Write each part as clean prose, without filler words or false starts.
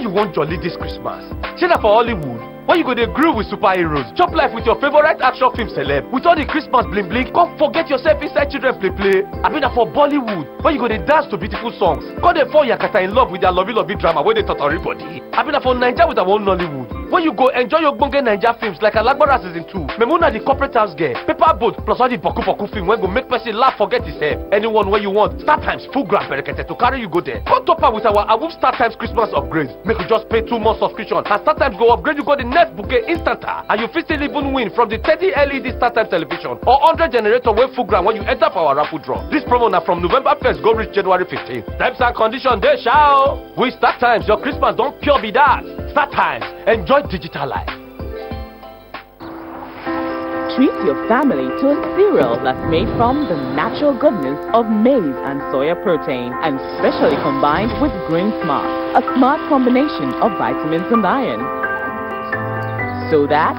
you want jolly this Christmas? Shey na for Hollywood? Where you go dey grill with superheroes, chop life with your favorite action film celeb, with all the Christmas bling bling, come forget yourself inside children play play. Abi na for Bollywood, where you go dey dance to beautiful songs, come dey fall yakata in love with their lovey drama wey dey totori body. Abi na for Naija with our own Nollywood, where you go enjoy your ogbonge Naija films like Alagbara season 2, Memuna the corporate house girl, Paper Boat plus all the boku film wey go make person laugh forget himself. Anyone wey you want, StarTimes full ground berekete to carry you go there. Come top up with our Awoof StarTimes Christmas upgrade. Make you just pay 2 months subscription and StarTimes go upgrade you go the next bouquet instanta, and you fit still even win from the 30 LED StarTimes television or 100 generator wey full ground when you enter for our raffle draw. This promo na from November 1st go reach January 15th. Terms and conditions dey sha o. With StarTimes, your Christmas don pure be that. StarTimes, enjoy digital life. Treat your family to a cereal that's made from the natural goodness of maize and soya protein and specially combined with Green Smart, a smart combination of vitamins and iron, so that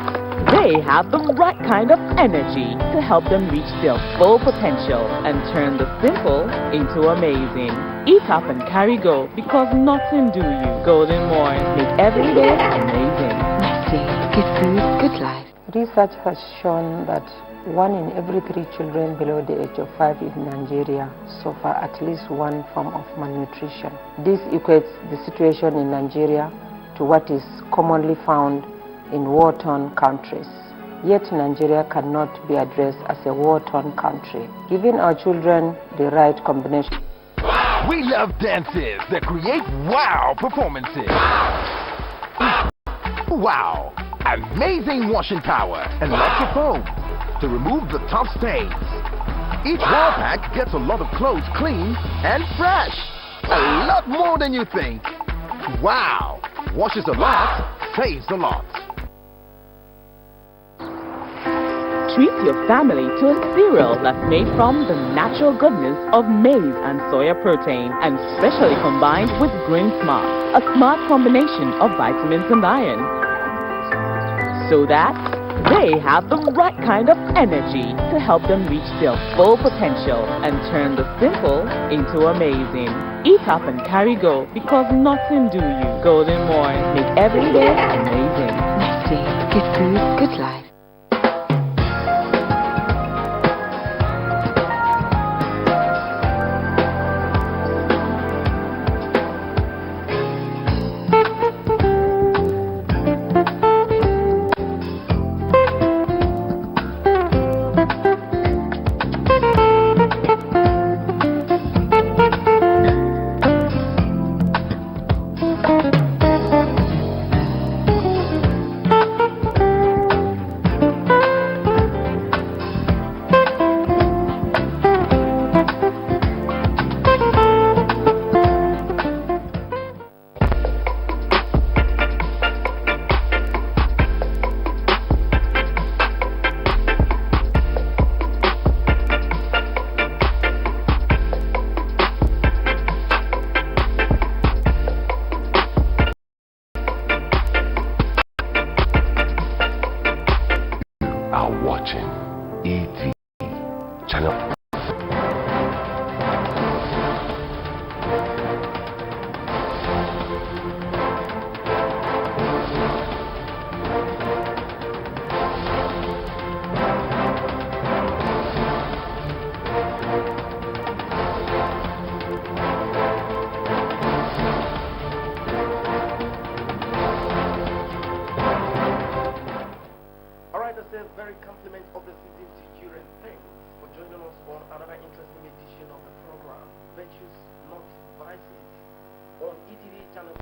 they have the right kind of energy to help them reach their full potential and turn the simple into amazing. Eat up and carry go, because nothing do you. Golden Morn, make every day amazing. Nestle, good food, good life. Research has shown that 1 in every 3 children below the age of 5 in Nigeria suffer at least one form of malnutrition. This equates the situation in Nigeria to what is commonly found in war-torn countries. Yet Nigeria cannot be addressed as a war-torn country. Giving our children the right combination. We love dances that create wow performances. Wow, amazing washing power and lots of foam to remove the top stains. Each wow pack gets a lot of clothes clean and fresh. A lot more than you think. Wow, washes a lot, saves a lot. Treat your family to a cereal that's made from the natural goodness of maize and soya protein and specially combined with Green Smart, a smart combination of vitamins and iron, so that they have the right kind of energy to help them reach their full potential and turn the simple into amazing. Eat up and carry go, because nothing do you. Golden Morn, make every day amazing. Nestle, good food, good life. Are watching ET channel. Very compliment of the season to you, and thanks for joining us on another interesting edition of the program Virtues Not Vices on ETV channel.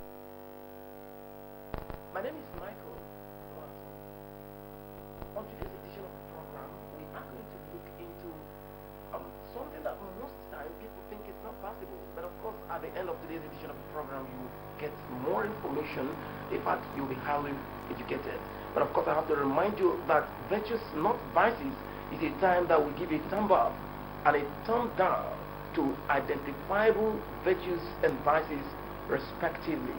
My name is Michael. On today's edition of the program, we are going to look into something that most time people think is not possible, but of course at the end of today's edition of the program you will get more information. In fact, you'll be highly educated. But of course I have to remind you that Virtues Not Vices is a time that will give a thumb up and a thumb down to identifiable virtues and vices respectively.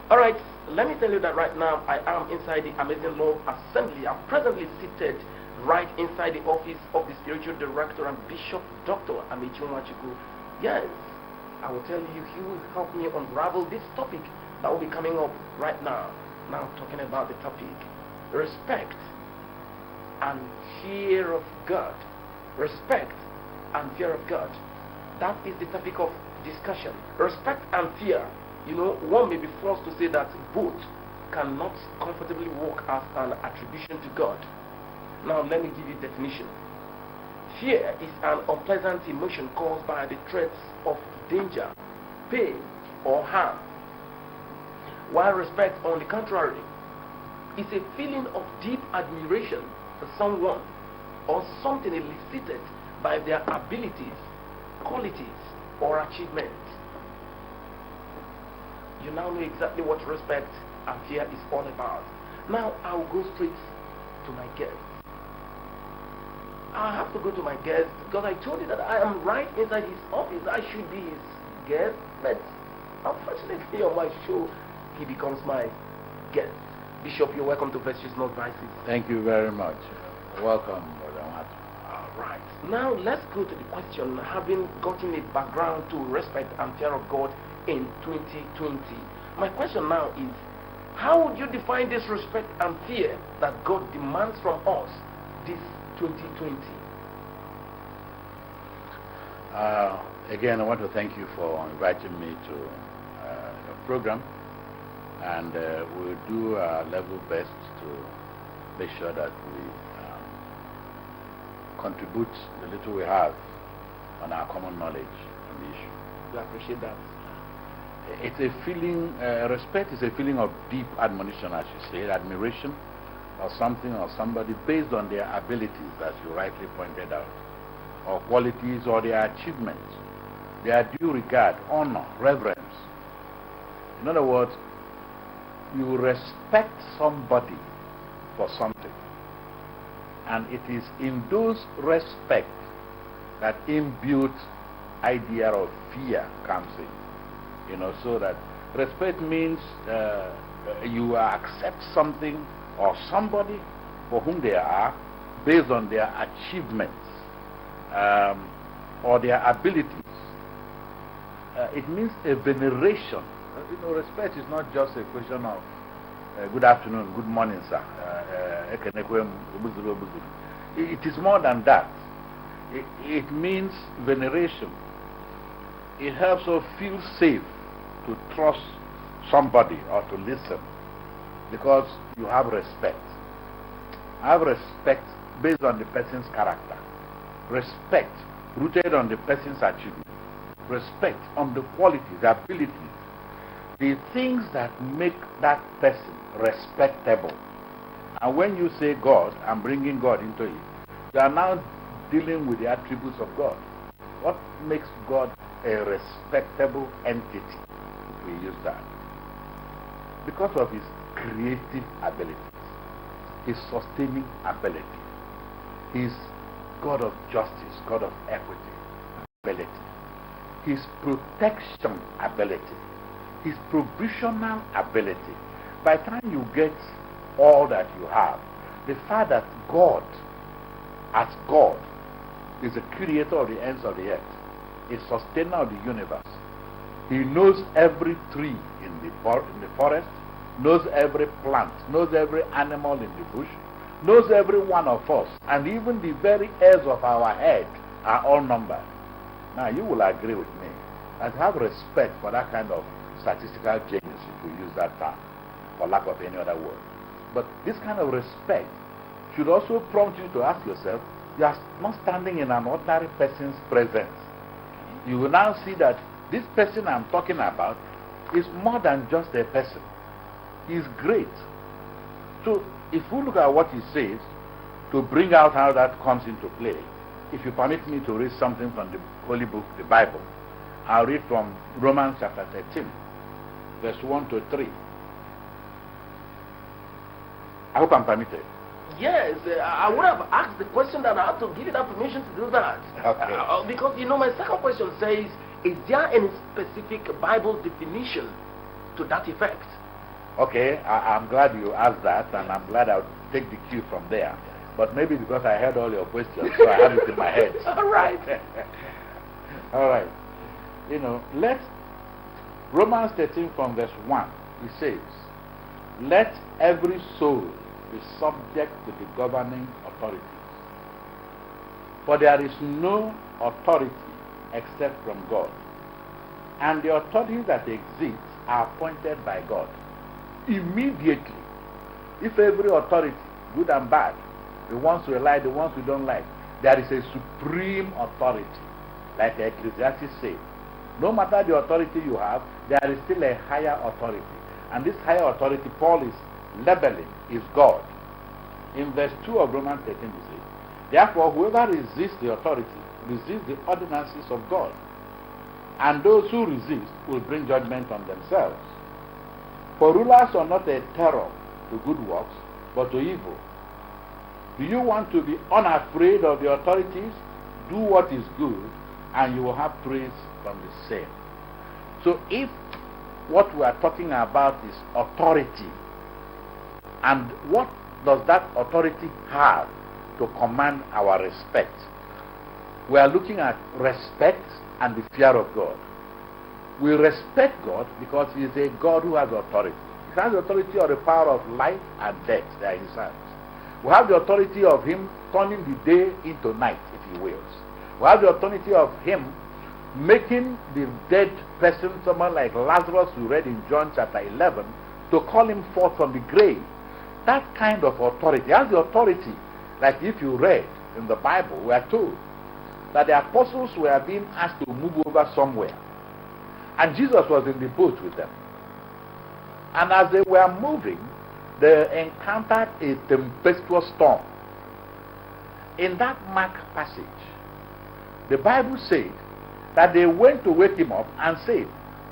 Alright, let me tell you that right now I am inside the Amazing Love Assembly. I'm presently seated right inside the office of the Spiritual Director and Bishop Dr. Amechi Nwachukwu. Yes, I will tell you, he will help me unravel this topic that will be coming up right now. Now talking about the topic, respect and fear of God. Respect and fear of God. That is the topic of discussion. Respect and fear. You know, one may be forced to say that both cannot comfortably work as an attribution to God. Now let me give you a definition. Fear is an unpleasant emotion caused by the threats of danger, pain, or harm. While respect, on the contrary, is a feeling of deep admiration for someone or something elicited by their abilities, qualities, or achievements. You now know exactly what respect and fear is all about. Now I will go straight to my guest. I have to go to my guest because I told you that I am right inside his office. I should be his guest, but unfortunately on my show, he becomes my guest. Bishop, you're welcome to Virtues Not Vices. Thank you very much. Welcome, Brother Matt. All right. Now let's go to the question, having gotten a background to respect and fear of God in 2020. My question now is, how would you define this respect and fear that God demands from us this 2020? Again, I want to thank you for inviting me to your program, and we'll do our level best to make sure that we contribute the little we have on our common knowledge on the issue. I appreciate that. It's a feeling, respect is a feeling of deep admonition, as you say, admiration of something or somebody based on their abilities, as you rightly pointed out, or qualities or their achievements, their due regard, honor, reverence. In other words, you respect somebody for something, and it is in those respect that inbuilt idea of fear comes in. You know, so that respect means you accept something or somebody for whom they are based on their achievements or their abilities. It means a veneration. You know, respect is not just a question of good afternoon, good morning, sir. It is more than that. It means veneration. It helps us feel safe to trust somebody or to listen because you have respect. I have respect based on the person's character, respect rooted on the person's achievement, respect on the qualities, abilities, the things that make that person respectable. And when you say God and bringing God into it, you are now dealing with the attributes of God. What makes God a respectable entity, if we use that? Because of his creative abilities, his sustaining ability, his God of justice, God of equity ability, his protection ability, his provisional ability. By the time you get all that you have, the fact that God, as God, is the creator of the ends of the earth, a sustainer of the universe. He knows every tree in the forest, knows every plant, knows every animal in the bush, knows every one of us, and even the very hairs of our head are all numbered. Now you will agree with me and have respect for that kind of statistical genius, if we use that term, for lack of any other word. But this kind of respect should also prompt you to ask yourself, you are not standing in an ordinary person's presence. You will now see that this person I'm talking about is more than just a person. He is great. So if we look at what he says, to bring out how that comes into play, if you permit me to read something from the Holy Book, the Bible, I'll read from Romans chapter 13, verse 1 to 3. I hope I'm permitted. Yes, I would have asked the question that I had to give you that permission to do that. Okay. Because, you know, my second question says, is there any specific Bible definition to that effect? Okay, I'm glad you asked that, and I'm glad I'll take the cue from there. But maybe because I heard all your questions, so I have it in my head. All right. All right. You know, let's Romans 13 from verse 1 he says, let every soul be subject to the governing authorities. For there is no authority except from God. And the authorities that exist are appointed by God. Immediately, if every authority, good and bad, the ones we like, the ones we don't like, there is a supreme authority, like Ecclesiastes says. No matter the authority you have, there is still a higher authority. And this higher authority, Paul is labeling, is God. In verse 2 of Romans 13, he says, therefore, whoever resists the authority resists the ordinances of God. And those who resist will bring judgment on themselves. For rulers are not a terror to good works, but to evil. Do you want to be unafraid of the authorities? Do what is good, and you will have praise from the same. So if what we are talking about is authority, and what does that authority have to command our respect? We are looking at respect and the fear of God. We respect God because He is a God who has authority. He has the authority of the power of life and death. They are in His hands. We have the authority of Him turning the day into night, if He wills. We have the authority of Him making the dead person, someone like Lazarus, we read in John chapter 11, to call him forth from the grave. That kind of authority. He has the authority, like if you read in the Bible, we are told that the apostles were being asked to move over somewhere. And Jesus was in the boat with them. And as they were moving, they encountered a tempestuous storm. In that Mark passage, the Bible said that they went to wake him up and said,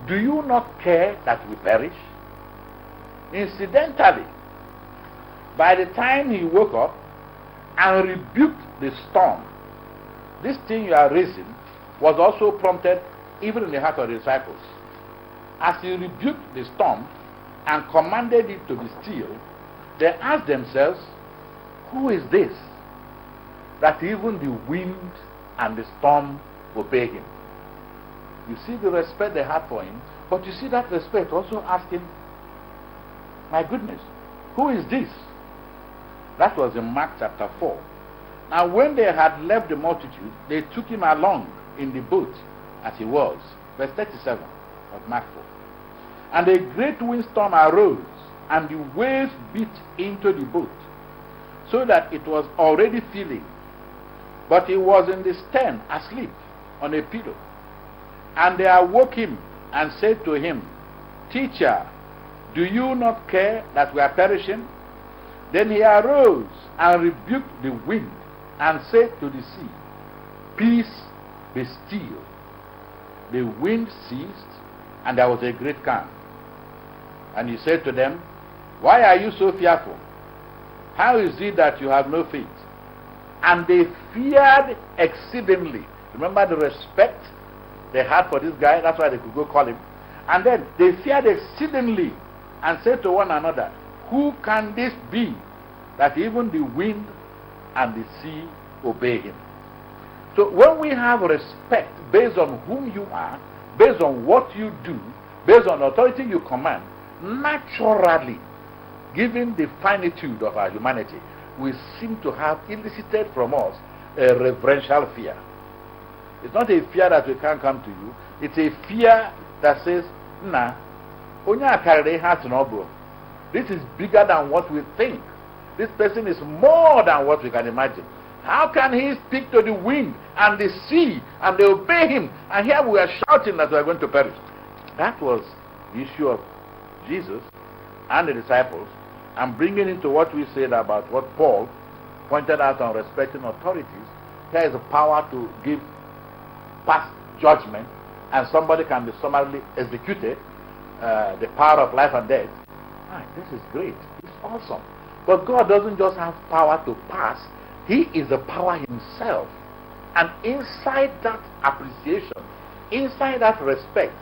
do you not care that we perish? Incidentally, by the time he woke up and rebuked the storm, this thing you are raising was also prompted even in the heart of the disciples. As he rebuked the storm and commanded it to be still, they asked themselves, who is this that even the wind and the storm obey him? You see the respect they had for him, but you see that respect also asking, my goodness, who is this? That was in Mark chapter 4. Now when they had left the multitude, they took him along in the boat as he was. Verse 37 of Mark 4. And a great windstorm arose, and the waves beat into the boat, so that it was already filling. But he was in the stern, asleep, on a pillow. And they awoke him, and said to him, Teacher, do you not care that we are perishing? Then he arose, and rebuked the wind, and said to the sea, Peace, be still. The wind ceased, and there was a great calm. And he said to them, Why are you so fearful? How is it that you have no faith? And they feared exceedingly. Remember the respect they had for this guy? That's why they could go call him. And then they feared exceedingly and said to one another, Who can this be, that even the wind and the sea obey him? So when we have respect based on whom you are, based on what you do, based on the authority you command, naturally, given the finitude of our humanity, we seem to have elicited from us a reverential fear. It's not a fear that we can't come to you. It's a fear that says, Nah, this is bigger than what we think. This person is more than what we can imagine. How can he speak to the wind and the sea and they obey him? And here we are shouting that we are going to perish. That was the issue of Jesus and the disciples, and bringing into what we said about what Paul pointed out on respecting authorities. There is a power to give past judgment, and somebody can be summarily executed, the power of life and death. This is great. It's awesome. But God doesn't just have power to pass. He is the power himself. And inside that appreciation, inside that respect,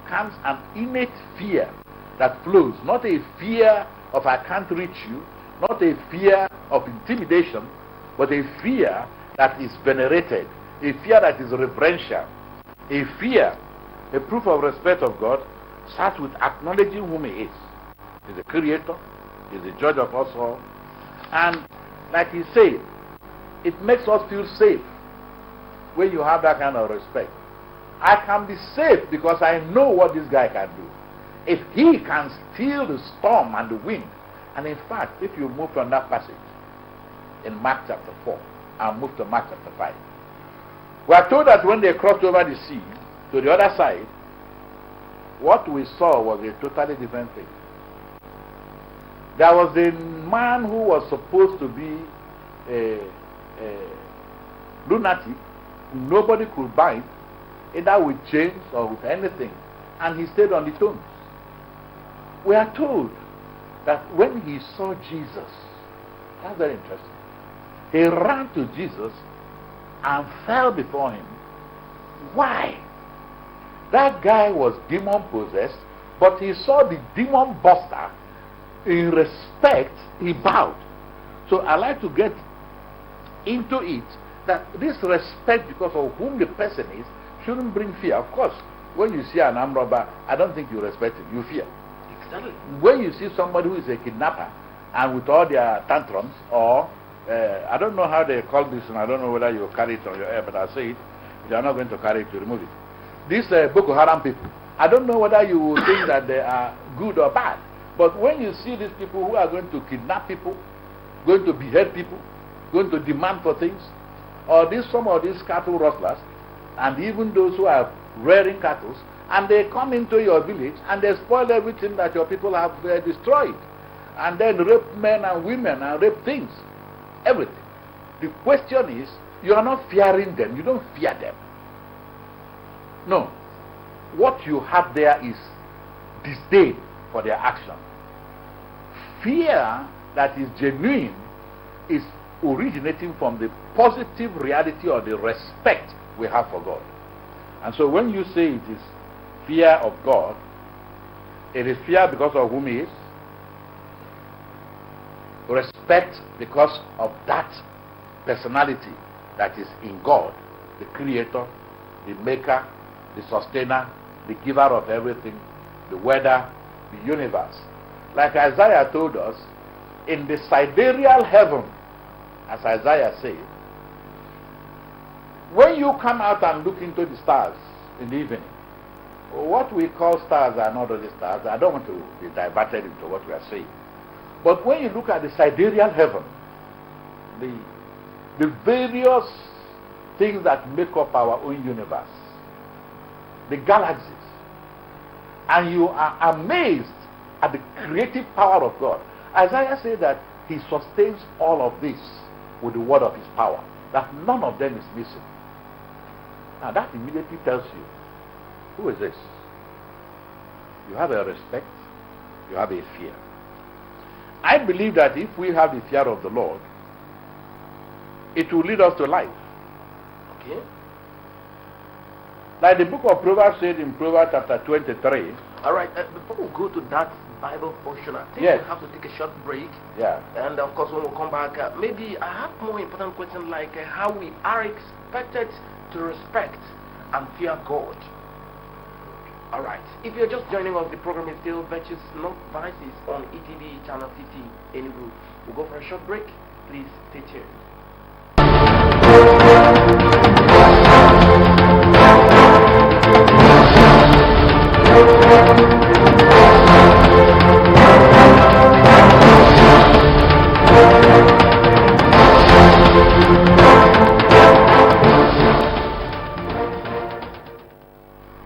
comes an innate fear that flows. Not a fear of I can't reach you, not a fear of intimidation, but a fear that is venerated, a fear that is reverential, a fear, a proof of respect of God, starts with acknowledging whom he is. He's the creator. He's the judge of us all. And like he said, it makes us feel safe when you have that kind of respect. I can be safe because I know what this guy can do. If he can steal the storm and the wind, and in fact, if you move from that passage in Mark chapter 4 and move to Mark chapter 5, we are told that when they crossed over the sea to the other side, what we saw was a totally different thing. There was a man who was supposed to be a lunatic, nobody could bind, either with chains or with anything, and he stayed on the tombs. We are told that when he saw Jesus, that's very interesting, he ran to Jesus and fell before him. Why? That guy was demon possessed, but he saw the demon buster. In respect, he bowed. So I like to get into it that this respect because of whom the person is shouldn't bring fear. Of course, when you see an armed robber, I don't think you respect him, you fear. Exactly. When you see somebody who is a kidnapper and with all their tantrums, or I don't know how they call this, and I don't know whether you carry it on your head, but I say it, if you are not going to carry it, you remove it. These Boko Haram people, I don't know whether you think that they are good or bad, but when you see these people who are going to kidnap people, going to behead people, going to demand for things, or some of these cattle rustlers, and even those who are rearing cattle, and they come into your village and they spoil everything that your people have destroyed, and then rape men and women and rape things, everything. The question is, you are not fearing them, you don't fear them. No. What you have there is disdain for their action. Fear that is genuine is originating from the positive reality or the respect we have for God. And so when you say it is fear of God, it is fear because of whom he is, respect because of that personality that is in God, the creator, the maker, the sustainer, the giver of everything, the weather, the universe. Like Isaiah told us, in the sidereal heaven, as Isaiah said, when you come out and look into the stars in the evening, what we call stars are not only stars. I don't want to be diverted into what we are saying. But when you look at the sidereal heaven, the various things that make up our own universe, the galaxies, and you are amazed at the creative power of God. Isaiah said that he sustains all of this with the word of his power, that none of them is missing. Now that immediately tells you, who is this? You have a respect, you have a fear. I believe that if we have the fear of the Lord, it will lead us to life. Okay. Like the book of Proverbs said in Proverbs chapter 23. All right. Before we go to that Bible portion, I think Yes. we have to take a short break. Yeah. And of course, when we come back, maybe I have more important questions like how we are expected to respect and fear God. All right. If you're just joining us, the program is still Virtues Not Vices on ETV Channel 50 Enugu. We'll go for a short break. Please stay tuned.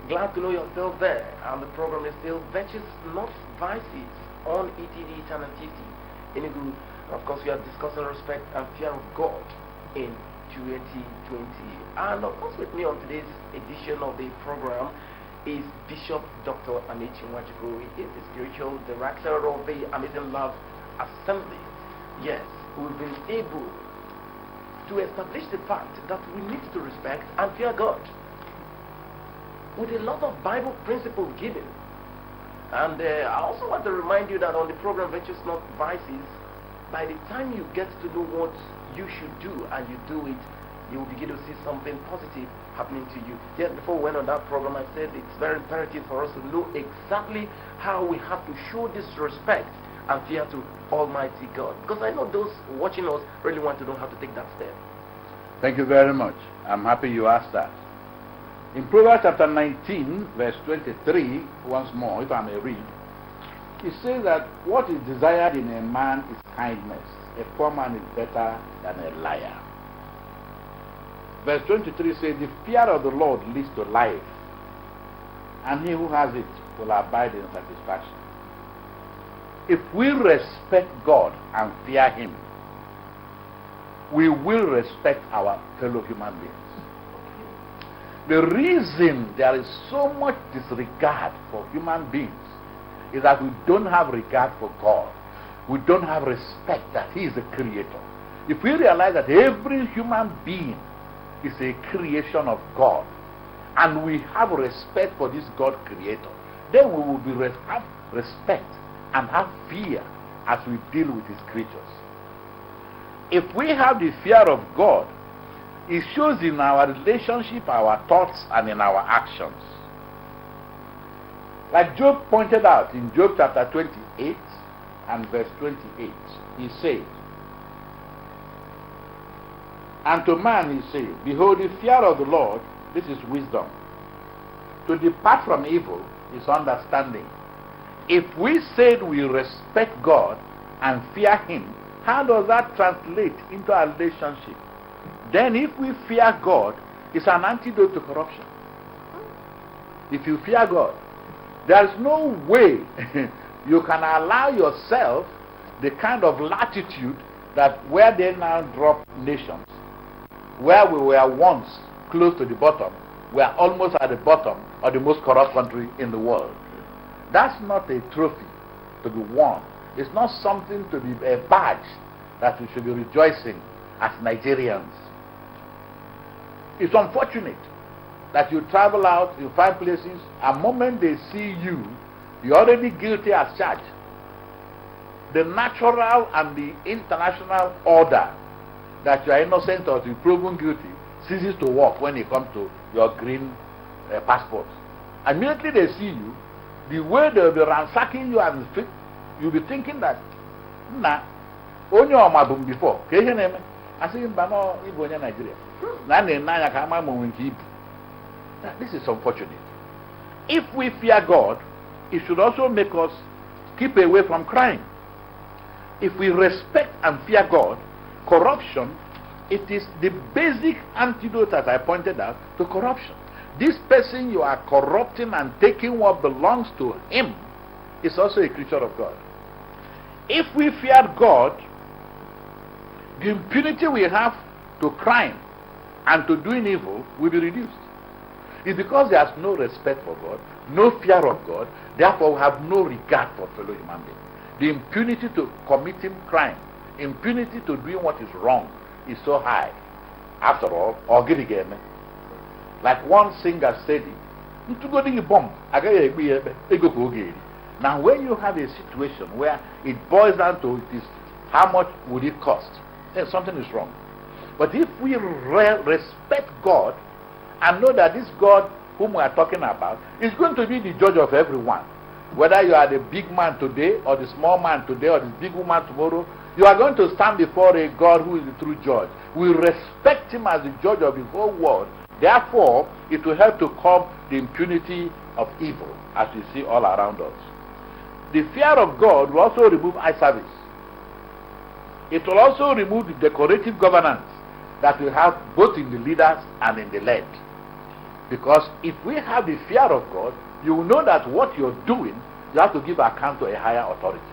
Glad to know you're still there, and the program is still Virtues Not Vices on ETV Channel 50 Enugu. Of course, we are discussing respect and fear of God in 2020. And of course, with me on today's edition of the program is Bishop Dr. Amaechi Nwachukwu. He is the spiritual director of the Amazing Love Assembly. Yes, we've been able to establish the fact that we need to respect and fear God, with a lot of Bible principles given. And I also want to remind you that on the program Virtues Not Vices, by the time you get to know what you should do and you do it, you will begin to see something positive happening to you. Yet before we went on that program, I said it's very imperative for us to know exactly how we have to show this respect and fear to Almighty God. Because I know those watching us really want to know how to take that step. Thank you very much. I'm happy you asked that. In Proverbs chapter 19, verse 23, once more, if I may read, it says that what is desired in a man is kindness. A poor man is better than a liar. Verse 23 says, the fear of the Lord leads to life, and he who has it will abide in satisfaction. If we respect God and fear him, we will respect our fellow human beings. The reason there is so much disregard for human beings is that we don't have regard for God. We don't have respect that he is the creator. If we realize that every human being is a creation of God, and we have respect for this God creator, then we will have respect and have fear as we deal with his creatures. If we have the fear of God, it shows in our relationship, our thoughts, and in our actions. Like Job pointed out in Job chapter 28 and verse 28, he said, and to man he said, behold, the fear of the Lord, this is wisdom. To depart from evil is understanding. If we said we respect God and fear him, how does that translate into our relationship? Then if we fear God, it's an antidote to corruption. If you fear God, there's no way you can allow yourself the kind of latitude that where they now drop nations, where we were once close to the bottom, we are almost at the bottom of the most corrupt country in the world. That's not a trophy to be won. It's not something to be a badge that we should be rejoicing as Nigerians. It's unfortunate that you travel out, you find places, and the moment they see you, you're already guilty as charged. The natural and the international order that you are innocent or to be proven guilty ceases to work when it comes to your green passport. Immediately they see you, the way they'll be ransacking you and you'll be thinking that, nah, only on my boom before. I say, Nigeria. This is unfortunate. If we fear God, it should also make us keep away from crime. If we respect and fear God, corruption, it is the basic antidote, as I pointed out, to corruption. This person you are corrupting and taking what belongs to him is also a creature of God. If we fear God, the impunity we have to crime and to doing evil will be reduced. It's because there's no respect for God, no fear of God, therefore we have no regard for fellow human beings. The impunity to committing crime, impunity to doing what is wrong is so high. After all, like one singer said it, now when you have a situation where it boils down to it is how much would it cost, then something is wrong. But if we respect God and know that this God whom we are talking about is going to be the judge of everyone, whether you are the big man today or the small man today or the big woman tomorrow, you are going to stand before a God who is the true judge. We respect him as the judge of the whole world. Therefore, it will help to curb the impunity of evil as we see all around us. The fear of God will also remove eye service. It will also remove the decorative governance that we have both in the leaders and in the led. Because if we have the fear of God, you will know that what you're doing, you have to give account to a higher authority.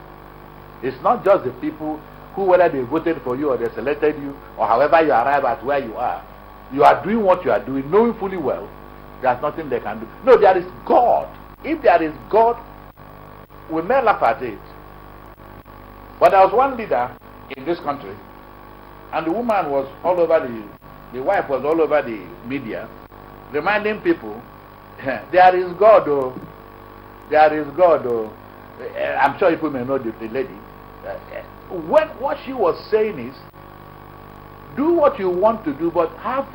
It's not just the people who, whether they voted for you or they selected you, or however you arrive at where you are doing what you are doing, knowing fully well, there's nothing they can do. No, there is God. If there is God, we may laugh at it. But there was one leader in this country, and the woman was all over the wife was all over the media, reminding people, there is God, oh. There is God, oh. I'm sure people may know the lady. What she was saying is, do what you want to do, but have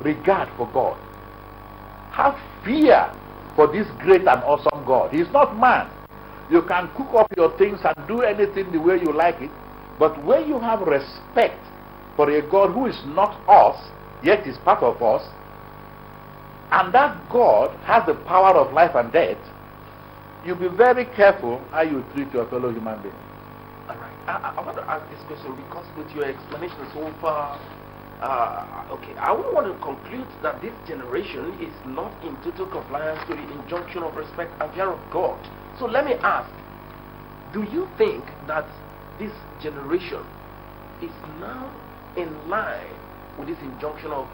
regard for God. fear for this great and awesome God. He's not man. You can cook up your things and do anything the way you like it, but when you have respect for a God who is not us, yet is part of us, and that God has the power of life and death, you be very careful how you treat your fellow human being. All right. I want to ask this question because with your explanation so far, okay, I would want to conclude that this generation is not in total compliance to the injunction of respect and fear of God. So let me ask, do you think that this generation is now in line with this injunction of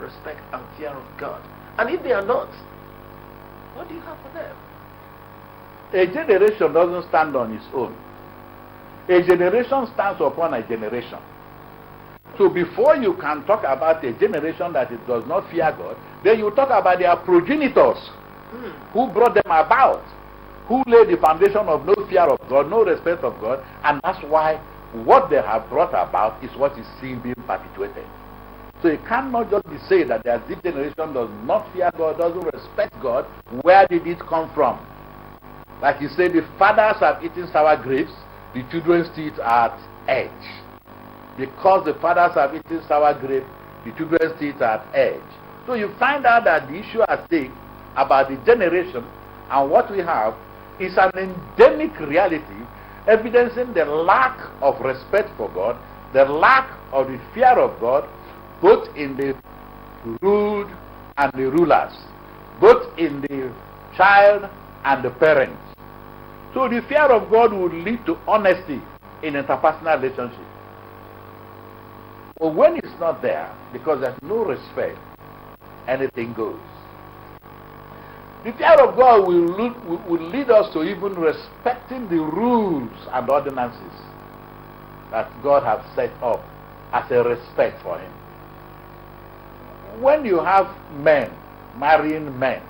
respect and fear of God? And if they are not, what do you have for them? A generation doesn't stand on its own. A generation stands upon a generation. So before you can talk about a generation that it does not fear God, then you talk about their progenitors who brought them about, who laid the foundation of no fear of God, no respect of God, and that's why what they have brought about is what is still being perpetuated. So it cannot just be said that this generation does not fear God, doesn't respect God. Where did it come from? Like you said, the fathers have eaten sour grapes, the children's teeth are at edge. Because the fathers have eaten sour grapes, the children's teeth are at edge. So you find out that the issue at stake about the generation and what we have is an endemic reality, evidencing the lack of respect for God, the lack of the fear of God, both in the ruled and the rulers, both in the child and the parents. So the fear of God would lead to honesty in interpersonal relationship. But when it's not there, because there's no respect, anything goes. The fear of God will lead us to even respecting the rules and ordinances that God has set up as a respect for Him. When you have men marrying men,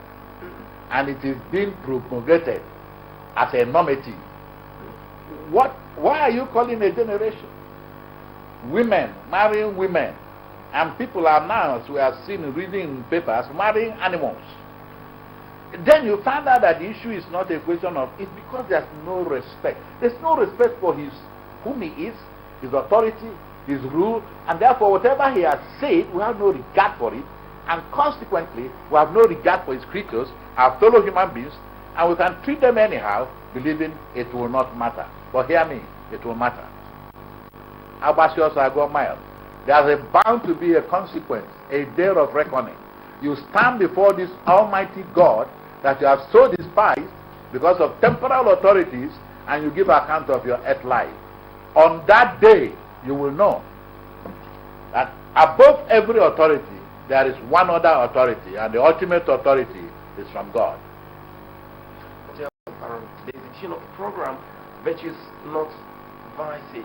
and it is being promulgated as a normative, why are you calling a generation? Women marrying women, and people are now, as we have seen reading in papers, marrying animals. Then you find out that the issue is not a question of, it's because there's no respect. There's no respect for whom he is, his authority, his rule, and therefore whatever he has said, we have no regard for it, and consequently, we have no regard for his creatures, our fellow human beings, and we can treat them anyhow, believing it will not matter. But hear me, it will matter. Abasios Ago Mile. There's bound to be a consequence, a day of reckoning. You stand before this Almighty God that you have so despised because of temporal authorities, and you give account of your earth life. On that day, you will know that above every authority, there is one other authority, and the ultimate authority is from God. Today's edition of the program, Virtues Not Vices.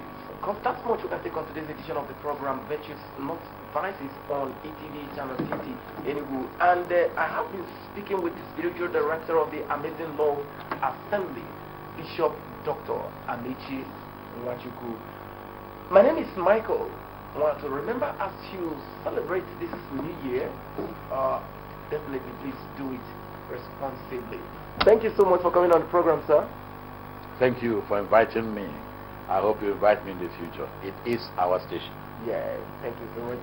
That's much we can take on today's edition of the program, Virtues Not Vices, on ETV Channel 50 Enugu. And I have been speaking with the spiritual director of the Amazing Law Assembly, Bishop Dr. Amici Nwachukwu. My name is Michael. I want to remember, as you celebrate this new year, definitely please do it responsibly. Thank you so much for coming on the program, sir. Thank you for inviting me. I hope you invite me in the future. It is our station. Yeah, thank you so much,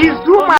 Is Zuma